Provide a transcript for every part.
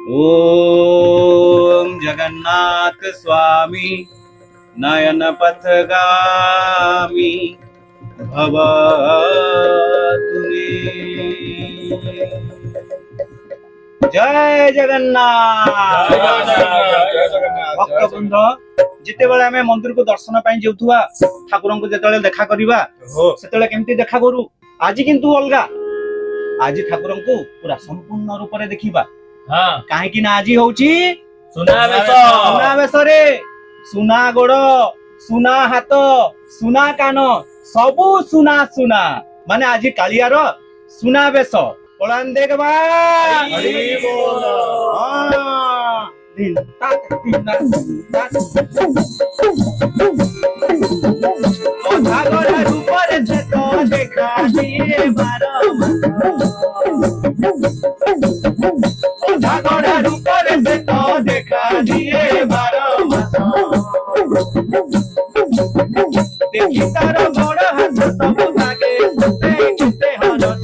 ओम जगन्नाथ स्वामी नयन पथगामी भव जय जगन्नाथ। भक्त बृंद जिते बेले आमे मंदिर को दर्शन पाई जाउथुवा ठाकुर को जेतले देखा करिबा सेतले केमती देखा करू। आज किंतु अलगा आज ठाकुर को पूरा संपूर्ण रूप रे देखिबा। हां काहे कि ना आज होउची सुनावेश रे सुना गोड़ सुना हाथ सुना कान सबू सुना सुना माने आज कालियार सुनावेश पलान देखबा। हरि बोल। दिन ताक दिन ताक ओधागरा रूप रे से तो देखा दिए बारो ओधागरा रूप रे से तो देखा दिए बारो देखि तार बड़ हाथ सब लागे सुते सुते हरस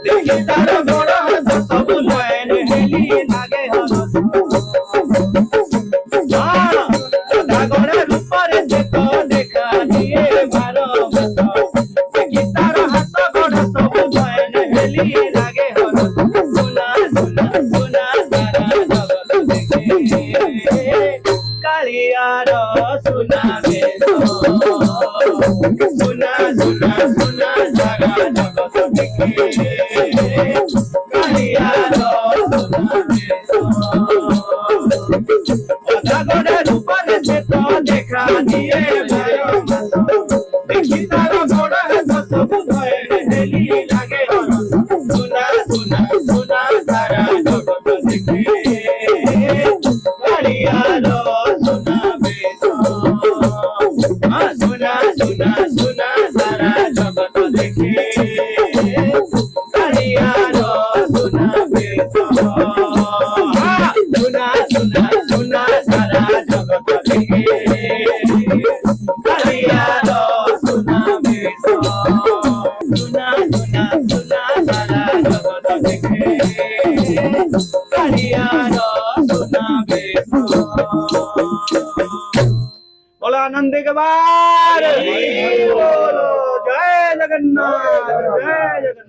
देखि तार बड़ हाथ सब लयन हेली लागे हरस ओधागरा रूप रे से तो देखा दिए बारो देखि तार हाथ गोड़ सब लयन हेली लागे हरस सुना सुना सुना सारा जगत देखे कालियार सुनावे सुना सुना सुना सारा जगत देखे कालियार सुनावे ओधागरा रूप रे से तो देखा दिए बारो देखि तार गोड़ हाथ सब लयन हेली लागे हरस सुना सुना सुना सारा जगत देखे कालियार सुनावे सुना सुना सुना सारा जगत देखे कालियार सुनावे सुना सुना सुना सारा जगत देखे कालियार सुनावे सुना सुना सुना सारा जगत देखे कालियार सुनावे। बोलो आनंद के बार। जय जगन्नाथ जय जगन्नाथ।